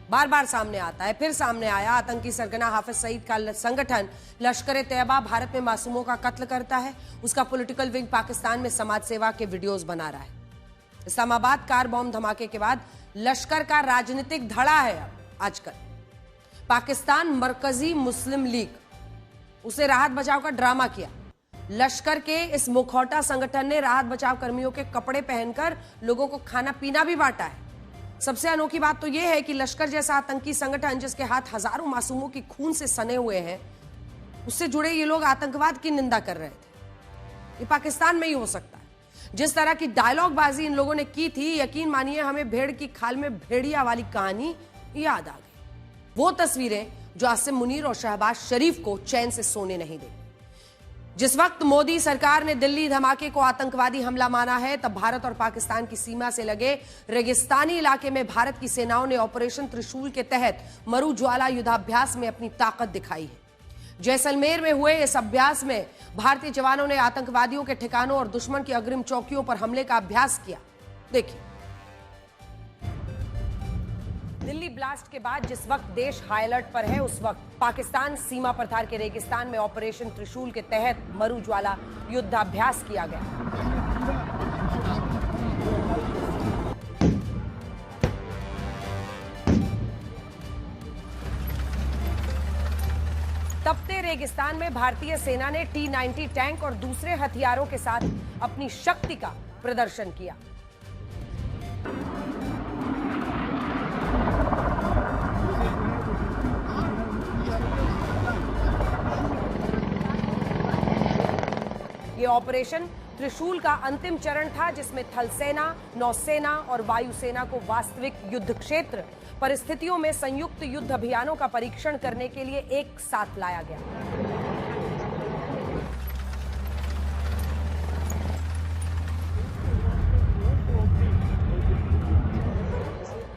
बार बार सामने आता है। फिर सामने आया, आतंकी सरगना हाफिज सईद का संगठन लश्कर तैयबा भारत में मासूमों का कत्ल करता है। उसका पॉलिटिकल विंग पाकिस्तान में समाज सेवा के वीडियोज बना रहा है। इस्लामाबाद कार बम धमाके के बाद लश्कर का राजनीतिक धड़ा है आजकल। पाकिस्तान मरकजी मुस्लिम लीग उसे राहत बचाव का ड्रामा किया। लश्कर के इस मुखौटा संगठन ने राहत बचाव कर्मियों के कपड़े पहनकर लोगों को खाना पीना भी बांटा है। सबसे अनोखी बात तो यह है कि लश्कर जैसा आतंकी संगठन जिसके हाथ हजारों मासूमों की खून से सने हुए हैं, उससे जुड़े ये लोग आतंकवाद की निंदा कर रहे थे। ये पाकिस्तान में ही हो सकता है। जिस तरह की डायलॉग बाजी इन लोगों ने की थी, यकीन मानिए हमें भेड़ की खाल में भेड़िया वाली कहानी याद आ गई। वो तस्वीरें जो आसिम मुनीर और शहबाज शरीफ को चैन से सोने नहीं देती। जिस वक्त मोदी सरकार ने दिल्ली धमाके को आतंकवादी हमला माना है, तब भारत और पाकिस्तान की सीमा से लगे रेगिस्तानी इलाके में भारत की सेनाओं ने ऑपरेशन त्रिशूल के तहत मरु ज्वाला युद्धाभ्यास में अपनी ताकत दिखाई है। जैसलमेर में हुए इस अभ्यास में भारतीय जवानों ने आतंकवादियों के ठिकानों और दुश्मन की अग्रिम चौकियों पर हमले का अभ्यास किया। देखिए, दिल्ली ब्लास्ट के बाद जिस वक्त देश हाई अलर्ट पर है, उस वक्त पाकिस्तान सीमा पठार के रेगिस्तान में ऑपरेशन त्रिशूल के तहत मरु ज्वाला युद्धाभ्यास किया गया। तपते रेगिस्तान में भारतीय सेना ने T-90 टैंक और दूसरे हथियारों के साथ अपनी शक्ति का प्रदर्शन किया। ये ऑपरेशन त्रिशूल का अंतिम चरण था, जिसमें थल सेना, नौसेना और वायुसेना को वास्तविक युद्ध क्षेत्र परिस्थितियों में संयुक्त युद्ध अभियानों का परीक्षण करने के लिए एक साथ लाया गया।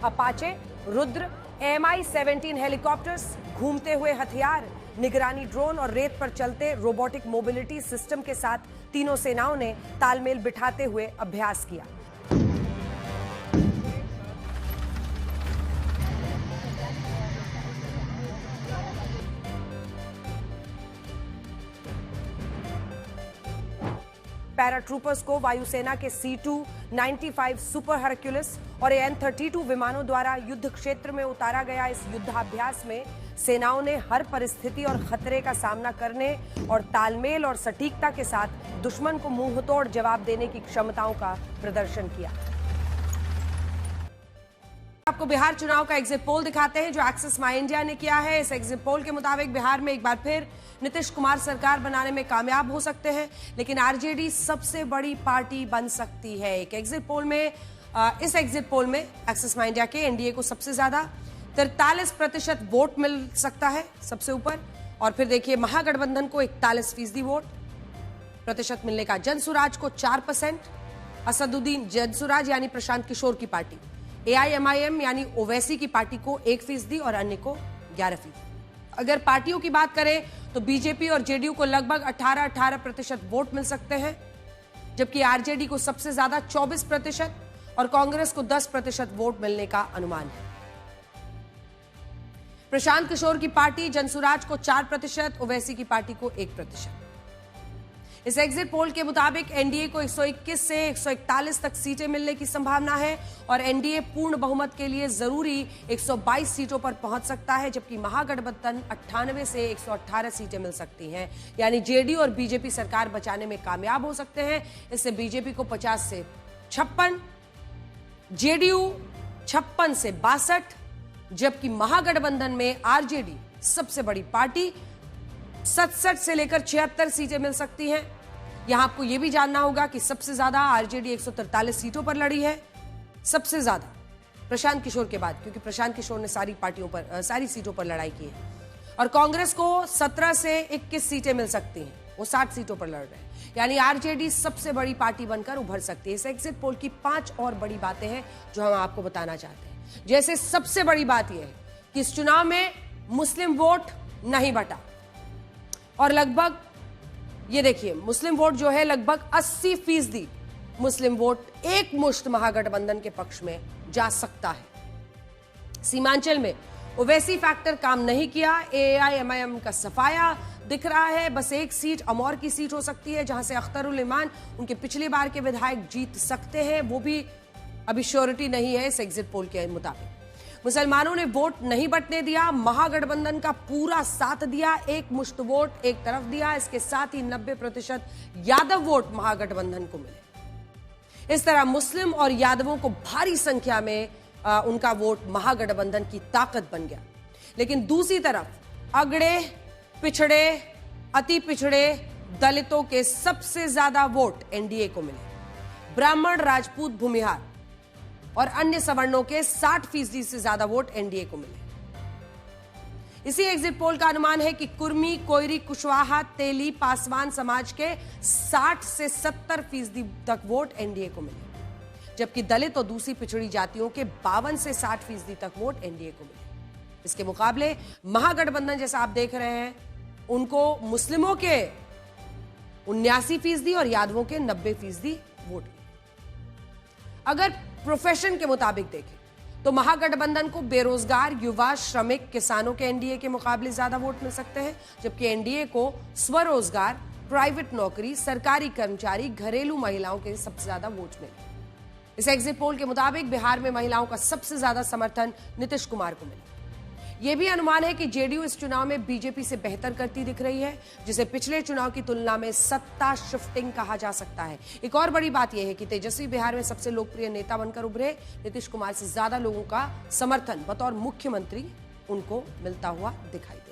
अपाचे, रुद्र, Mi-17 हेलीकॉप्टर्स, घूमते हुए हथियार, निगरानी ड्रोन और रेत पर चलते रोबोटिक मोबिलिटी सिस्टम के साथ तीनों सेनाओं ने तालमेल बिठाते हुए अभ्यास किया। पैराट्रूपर्स को वायुसेना के C-295 सुपर हरक्यूलिस और AN-32 विमानों द्वारा युद्ध क्षेत्र में उतारा गया। इस युद्धाभ्यास में सेनाओं ने हर परिस्थिति और खतरे का सामना करने और तालमेल और सटीकता के साथ दुश्मन को मुंहतोड़ जवाब देने की क्षमताओं का प्रदर्शन किया। आपको बिहार चुनाव का एग्जिट पोल दिखाते हैं जो एक्सिस माई इंडिया ने किया है। इस एग्जिट पोल के मुताबिक बिहार में एक बार फिर नीतीश कुमार सरकार बनाने में कामयाब हो सकते हैं, लेकिन आरजेडी सबसे बड़ी पार्टी बन सकती है। एक एग्जिट पोल में इस एग्जिट पोल में एक्सिस माई इंडिया के एनडीए को सबसे ज्यादा 43% वोट मिल सकता है, सबसे ऊपर। और फिर देखिए महागठबंधन को 41% वोट प्रतिशत मिलने का, जनसुराज को 4%, असदुद्दीन जनसुराज यानी प्रशांत किशोर की पार्टी, AIMIM यानी ओवैसी की पार्टी को 1% और अन्य को 11%। अगर पार्टियों की बात करें तो बीजेपी और जेडीयू को लगभग 18% वोट मिल सकते हैं, जबकि आरजेडी को सबसे ज्यादा 24% और कांग्रेस को 10% वोट मिलने का अनुमान है। प्रशांत किशोर की पार्टी जनसुराज को 4%, ओवैसी की पार्टी को 1%। इस एग्जिट पोल के मुताबिक एनडीए को 121 से 141 तक सीटें मिलने की संभावना है और एनडीए पूर्ण बहुमत के लिए जरूरी 122 सीटों पर पहुंच सकता है, जबकि महागठबंधन 98 से 118 सीटें मिल सकती हैं। यानी जेडीयू और बीजेपी सरकार बचाने में कामयाब हो सकते हैं। इससे बीजेपी को 50 से 56, जेडीयू 56 से 62, जबकि महागठबंधन में आरजेडी सबसे बड़ी पार्टी 67 से लेकर 76 सीटें मिल सकती हैं। यहां आपको यह भी जानना होगा कि सबसे ज्यादा आरजेडी 143 सीटों पर लड़ी है, सबसे ज्यादा प्रशांत किशोर के बाद, क्योंकि प्रशांत किशोर ने सारी सीटों पर लड़ाई की है। और कांग्रेस को 17 से 21 सीटें मिल सकती हैं, वो 60 सीटों पर लड़ रहे हैं। यानी आरजेडी सबसे बड़ी पार्टी बनकर उभर सकती है। इस एग्जिट पोल की 5 और बड़ी बातें हैं जो हम आपको बताना चाहते हैं। जैसे सबसे बड़ी बात यह है कि इस चुनाव में मुस्लिम वोट नहीं बटा और लगभग ये देखिए मुस्लिम वोट जो है लगभग 80% मुस्लिम वोट एक मुश्त महागठबंधन के पक्ष में जा सकता है। सीमांचल में ओवैसी फैक्टर काम नहीं किया, AIMIM का सफाया दिख रहा है। बस एक सीट अमौर की सीट हो सकती है जहां से अख्तरुल इमान उनके पिछली बार के विधायक जीत सकते हैं, वो भी अभी श्योरिटी नहीं है इस एग्जिट पोल के मुताबिक। मुसलमानों ने वोट नहीं बंटने दिया, महागठबंधन का पूरा साथ दिया, एक मुश्त वोट एक तरफ दिया। इसके साथ ही 90% यादव वोट महागठबंधन को मिले। इस तरह मुस्लिम और यादवों को भारी संख्या में उनका वोट महागठबंधन की ताकत बन गया। लेकिन दूसरी तरफ अगड़े, पिछड़े, अति पिछड़े दलितों के सबसे ज्यादा वोट एनडीए को मिले। ब्राह्मण, राजपूत, भूमिहार और अन्य सवर्णों के 60% से ज्यादा वोट एनडीए को मिले। इसी एग्जिट पोल का अनुमान है कि कुर्मी, कोयरी, कुशवाहा, तेली, पासवान समाज के 60 से 70% तक वोट एनडीए को मिले, जबकि दलित और दूसरी पिछड़ी जातियों के 52 से 60% तक वोट एनडीए को मिले। इसके मुकाबले महागठबंधन जैसा आप देख रहे हैं, उनको मुस्लिमों के 79% और यादवों के 90% वोट। अगर प्रोफेशन के मुताबिक देखें तो महागठबंधन को बेरोजगार, युवा, श्रमिक, किसानों के एनडीए के मुकाबले ज्यादा वोट मिल सकते हैं, जबकि एनडीए को स्वरोजगार, प्राइवेट नौकरी, सरकारी कर्मचारी, घरेलू महिलाओं के सबसे ज्यादा वोट मिले। इस एग्जिट पोल के मुताबिक बिहार में महिलाओं का सबसे ज्यादा समर्थन नीतीश कुमार को मिला। यह भी अनुमान है कि जेडीयू इस चुनाव में बीजेपी से बेहतर करती दिख रही है, जिसे पिछले चुनाव की तुलना में सत्ता शिफ्टिंग कहा जा सकता है। एक और बड़ी बात यह है कि तेजस्वी बिहार में सबसे लोकप्रिय नेता बनकर उभरे। नीतीश कुमार से ज्यादा लोगों का समर्थन बतौर मुख्यमंत्री उनको मिलता हुआ दिखाई दे।